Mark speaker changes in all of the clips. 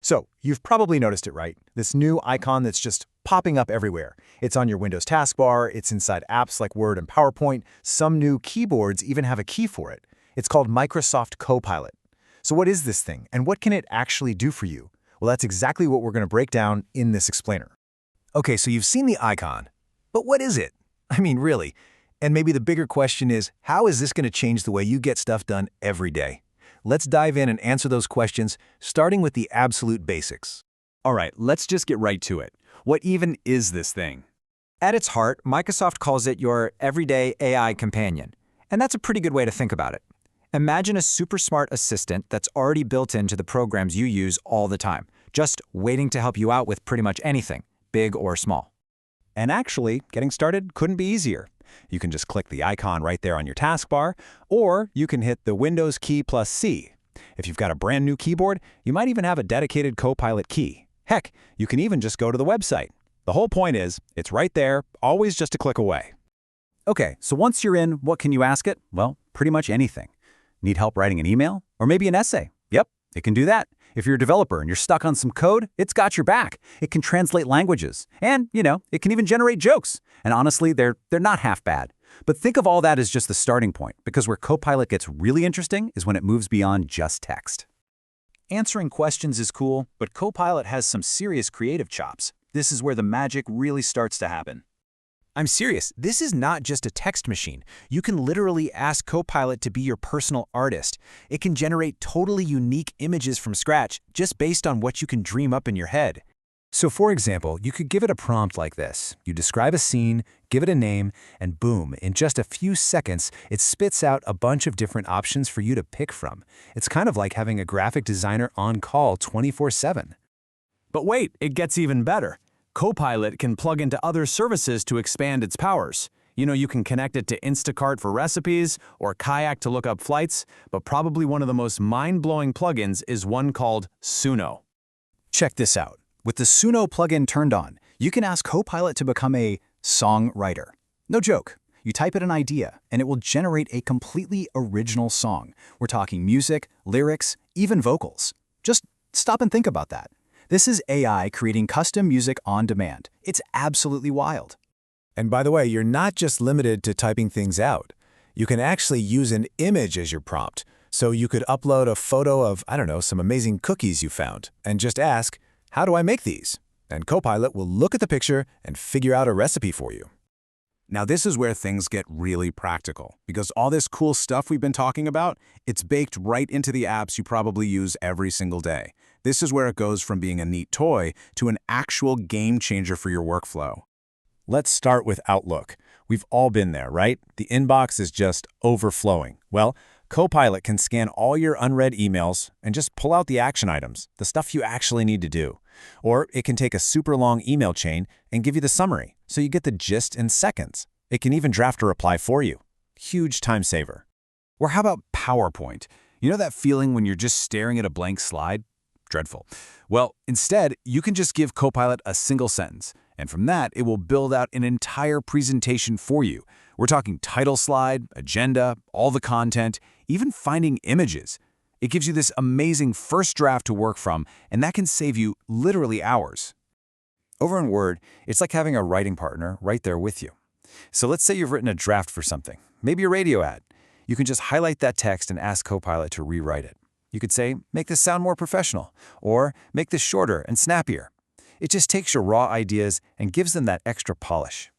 Speaker 1: So, you've probably noticed it, right? This new icon that's just popping up everywhere. It's on your Windows taskbar, it's inside apps like Word and PowerPoint. Some new keyboards even have a key for it. It's called Microsoft Copilot. So what is this thing, and what can it actually do for you? Well, that's exactly what we're going to break down in this explainer.
Speaker 2: Okay, so you've seen the icon, but what is it? I mean, really. And maybe the bigger question is, how is this going to change the way you get stuff done every day? Let's dive in and answer those questions, starting with the absolute basics.
Speaker 3: All right, let's just get right to it. What even is this thing?
Speaker 4: At its heart, Microsoft calls it your everyday AI companion. And that's a pretty good way to think about it. Imagine a super smart assistant that's already built into the programs you use all the time, just waiting to help you out with pretty much anything, big or small.
Speaker 1: And actually, getting started couldn't be easier. You can just click the icon right there on your taskbar, or you can hit the Windows key plus C. If you've got a brand new keyboard, you might even have a dedicated Copilot key. Heck, you can even just go to the website. The whole point is, it's right there, always just a click away.
Speaker 5: Okay, so once you're in, what can you ask it? Well, pretty much anything. Need help writing an email? Or maybe an essay? Yep, it can do that. If you're a developer and you're stuck on some code, it's got your back. It can translate languages. And, it can even generate jokes. And honestly, they're not half bad. But think of all that as just the starting point, because where Copilot gets really interesting is when it moves beyond just text.
Speaker 6: Answering questions is cool, but Copilot has some serious creative chops. This is where the magic really starts to happen.
Speaker 7: I'm serious, this is not just a text machine. You can literally ask Copilot to be your personal artist. It can generate totally unique images from scratch, just based on what you can dream up in your head.
Speaker 2: So for example, you could give it a prompt like this. You describe a scene, give it a name, and boom, in just a few seconds, it spits out a bunch of different options for you to pick from. It's kind of like having a graphic designer on call 24/7.
Speaker 3: But wait, it gets even better. Copilot can plug into other services to expand its powers. You can connect it to Instacart for recipes or Kayak to look up flights, but probably one of the most mind-blowing plugins is one called Suno.
Speaker 5: Check this out. With the Suno plugin turned on, you can ask Copilot to become a songwriter. No joke. You type in an idea, and it will generate a completely original song. We're talking music, lyrics, even vocals. Just stop and think about that. This is AI creating custom music on demand. It's absolutely wild.
Speaker 2: And by the way, you're not just limited to typing things out. You can actually use an image as your prompt. So you could upload a photo of, some amazing cookies you found, and just ask, how do I make these? And Copilot will look at the picture and figure out a recipe for you.
Speaker 8: Now this is where things get really practical, because all this cool stuff we've been talking about, it's baked right into the apps you probably use every single day. This is where it goes from being a neat toy to an actual game changer for your workflow.
Speaker 1: Let's start with Outlook. We've all been there, right? The inbox is just overflowing. Well, Copilot can scan all your unread emails and just pull out the action items, the stuff you actually need to do. Or it can take a super long email chain and give you the summary, so you get the gist in seconds. It can even draft a reply for you. Huge time saver.
Speaker 6: Or how about PowerPoint? You know that feeling when you're just staring at a blank slide? Dreadful. Well, instead, you can just give Copilot a single sentence, and from that, it will build out an entire presentation for you. We're talking title slide, agenda, all the content, even finding images. It gives you this amazing first draft to work from, and that can save you literally hours.
Speaker 1: Over in Word, it's like having a writing partner right there with you. So let's say you've written a draft for something, maybe a radio ad. You can just highlight that text and ask Copilot to rewrite it. You could say, make this sound more professional, or make this shorter and snappier. It just takes your raw ideas and gives them that extra polish.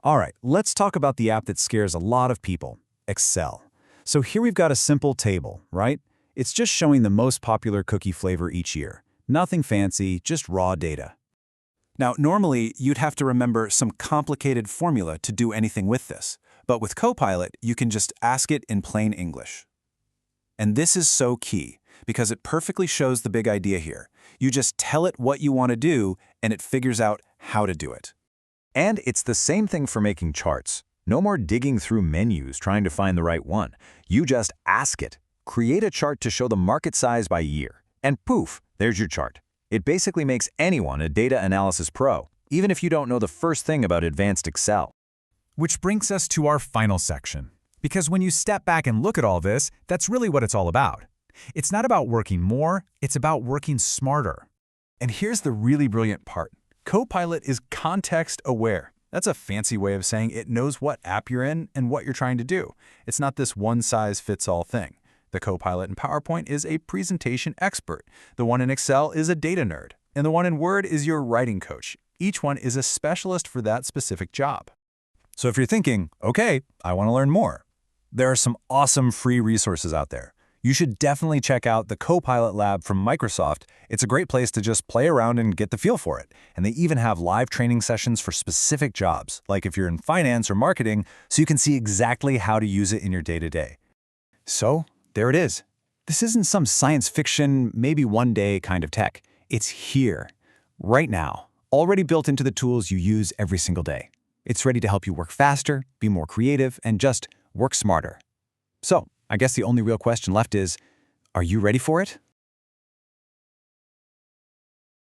Speaker 1: All right, let's talk about the app that scares a lot of people, Excel. So here we've got a simple table, right? It's just showing the most popular cookie flavor each year. Nothing fancy, just raw data. Now, normally, you'd have to remember some complicated formula to do anything with this. But with Copilot, you can just ask it in plain English. And this is so key, because it perfectly shows the big idea here. You just tell it what you want to do, and it figures out how to do it. And it's the same thing for making charts. No more digging through menus trying to find the right one. You just ask it. Create a chart to show the market size by year. And poof, there's your chart. It basically makes anyone a data analysis pro, even if you don't know the first thing about advanced Excel.
Speaker 3: Which brings us to our final section. Because when you step back and look at all this, that's really what it's all about. It's not about working more, it's about working smarter.
Speaker 6: And here's the really brilliant part. Copilot is context-aware. That's a fancy way of saying it knows what app you're in and what you're trying to do. It's not this one-size-fits-all thing. The Copilot in PowerPoint is a presentation expert. The one in Excel is a data nerd. And the one in Word is your writing coach. Each one is a specialist for that specific job.
Speaker 5: So if you're thinking, okay, I want to learn more, there are some awesome free resources out there. You should definitely check out the Copilot Lab from Microsoft. It's a great place to just play around and get the feel for it. And they even have live training sessions for specific jobs, like if you're in finance or marketing, so you can see exactly how to use it in your day-to-day. So there it is. This isn't some science fiction, maybe one day kind of tech. It's here, right now, already built into the tools you use every single day. It's ready to help you work faster, be more creative, and just work smarter. So, I guess the only real question left is, are you ready for it?